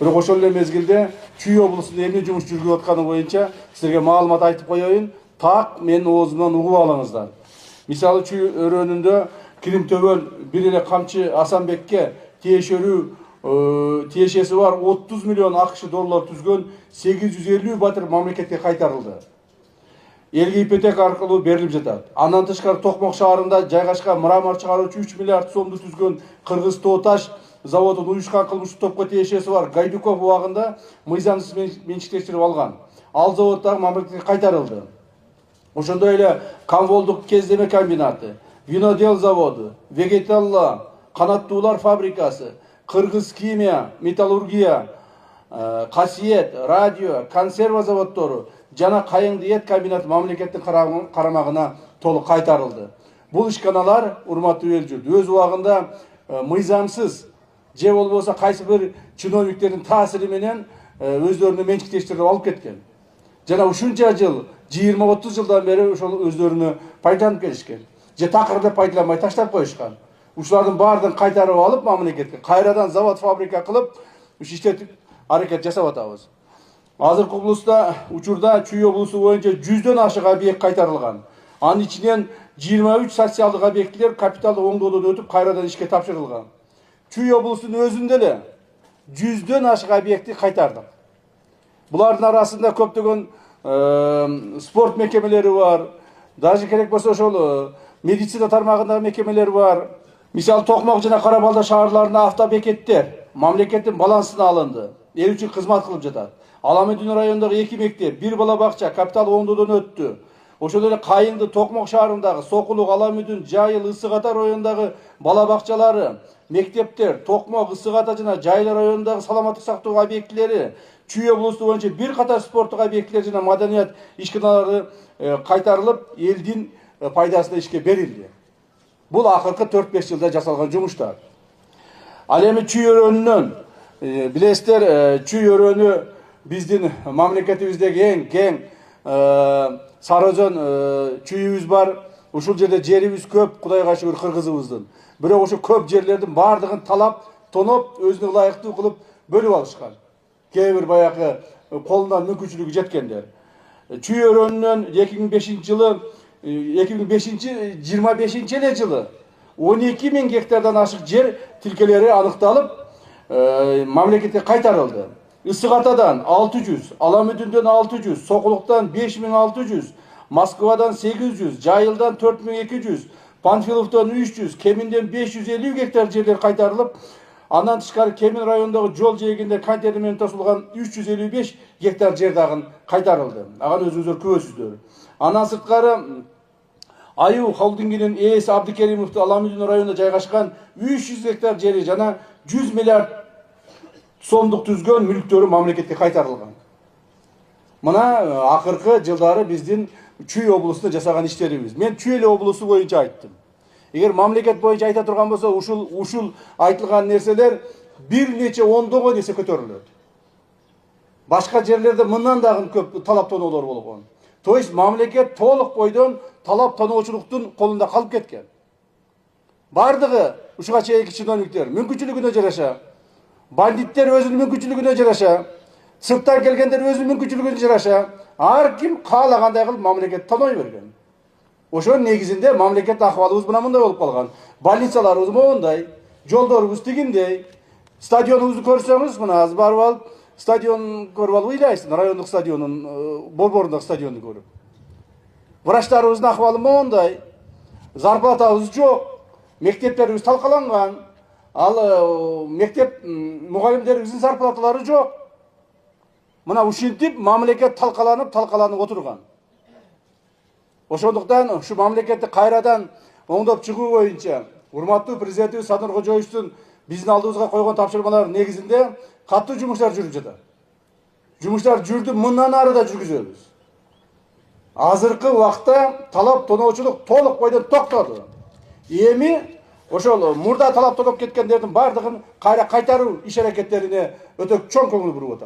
Бирок ошол эле мезгилде Чүй облусунда эмне жумуш жүргүзүп атканы боюнча силерге маалымат айтып коеюн. Так менин оозумдан угуп алыңыздар. Мисалы Чүй өрөөнүндө Кирим-Төбөл бир эле камчы Асанбекке тиешеси бар 30 миллион АКШ доллар түзгөн 850 батыр мамлекетке кайтарылды. Элге ипотека аркылуу берилип жатат. Андан тышкары Токмок шаарында жайгашкан мрамор чыгаруучу 3 миллиард сомду түзгөн Кыргыз тоо таш заводун уюшкан кылмыштык топко тиешеси бар Гайдуков убагында мыйзамсыз менчиктештирип алган. Ал завод дагы мамлекетке кайтарылды. Ошондой эле Камволдук кездеме комбинаты, винодел заводу, вегеталла, канаттуулар фабрикасы, Кыргыз химия, металлургия, Касиет, радио, консерва заводдору жана Кайыңды эт комбинаты мамлекеттин карамагына толук кайтарылды. Бул ишканалар, урматтуу эл журт, өз убагында мыйзамсыз же болбосо кайсы бир чиновниктердин таасири менен өздөрүнө менчиктештирип алып кеткен. Жана ушунча жыл, 20-30 жылдан бери ошол өздөрүнө пайдаланып келишкен. Же такыр деп пайдаланбай таштап коюшкан. Ушулардын баардыгын кайтарып алып мамлекетке кайрадан завод фабрика кылып, иштетип аракет жасап атабыз. Азыркы учурда Чүй облусу боюнча 100дөн ашык объект кайтарылган. Анын ичинен 23 социалдык объектилер капиталдык оңдоодон өтүп кайрадан ишке тапшырылган. Чүй облусунун өзүндө эле 100дөн ашык объекти кайтардык. Булардын арасында көптөгөн спорт мекемелери бар, даже керек болсо ошол медицина тармагындагы мекемелер бар. Мисалы Токмок жана Кара-Балда шаарларында автобекеттер мамлекеттин балансына алынды. Эл үчүн кызмат кылып жатат. Аламүдүн районундагы 2 мектеп, 1 бала бакча капитал оңдоодон өттү. Ошол эле Кайыңды Токмок шаарындагы Сокулук, Аламүдүн, Жайыл, Ысык Ата районундагы бала бакчалары, мектептер, Токмок, Ысык Ата жана Жайыл районундагы саламаттык сактоо объектилери, Чүй облусу боюнча бир катар спорттук объектилер жана маданият ишканалары кайтарылып, элдин пайдасына ишке берилди. Бул акыркы 4-5 жылда жасалган жумуштар. Ал эми Чүй өрөөнүнөн билесиздер, Чүй өрөөнү биздин мамлекетибиздеги эң кең Сарыөзөн чүйүбүз бар. Ушул жерде жерибиз көп, Кудайга шүгүр кыргызыбыздын. Бирок ошо көп жерлердин баардыгын талап, тоноп, өзүнө ылайыктуу кылып бөлүп алышкан. Кээ бир баягы колунан мүмкүнчүлүгү жеткендер. Чүй өрөөнүнөн 2025 эле жылы 12 000 гектардан ашык жер тилкелери аныкталып, мамлекетке кайтарылды. Ысык Атадан 600, Аламүдүндөн 600, Сокулуктан 5600, Москвадан 800, Жайылдан 4200, Панфиловдон 300, Кеминден 550 гектар жерлер кайтарылып, андан тышкары Кемин районундагы жол жээгинде контейнер менен тосулган 355 гектар жер дагы кайтарылды. Аган өзүңүздөр күбөсүздөр. Андан сырткары Аю холдингинин ээси Абдыкеримовду Аламүдүн районунда жайгашкан 300 гектар жери жана 100 миллиард сомдук түзгөн мүлктөрү мамлекетке кайтарылган. Мына акыркы жылдары биздин Чүй облусунда жасаган иштерибиз. Мен Чүй облусу боюнча айттым. Эгер мамлекет боюнча айта турган болсо, ушул айтылган нерселер бир нече ондогон эсе көтөрүлөт. Башка жерлерде мындан дагы көп талап тоноолор болгон. То есть мамлекет толук бойдон талап тоноочулуктун колунда калып кеткен. Бардыгы ушуга чейинки чиновниктер мүмкүнчүлүгүнө жараша, бандиттер өзүнүн мүмкүнчүлүгүнө жараша, сырттан келгендер өзүнүн мүмкүнчүлүгүнө жараша, ар ким каалагандай кылып мамлекет тоной берген. Ошонун негизинде мамлекет акыбалыбыз мындай болуп калган. Больницаларыбыз моундай, жолдорубуз тигиндей, стадионубузду көрсөңүз, мына азыр барып алып, стадион көрүп алып ыйлайсың, райондук стадионун, борборундагы стадионду көрүп. Врачтарыбыздын акыбалы моундай, зарплатабыз жок, мектептерибиз талкаланган, ал мектеп мугалимдерибиздин зарплаталары жок. Мына ушинтип мамлекет талкаланып отурган. Ошондуктан ушу мамлекетти кайрадан оңдоп чыгуу боюнча урматтуу президентибиз Садыр Кожоевичтин биздин алдыбызга койгон тапшырмалары негизинде катуу жумуштар жүрүп жатат. Жумуштар жүрдү, мындан ары да жүргүзөбүз. Азыркы убакта талап тоноочулук толук бойдон токтоду. Эми ошол мурда талап тоноп кеткендердин баардыгын кайра кайтаруу иш аракеттерине өтө чоң көңүл буруп атат.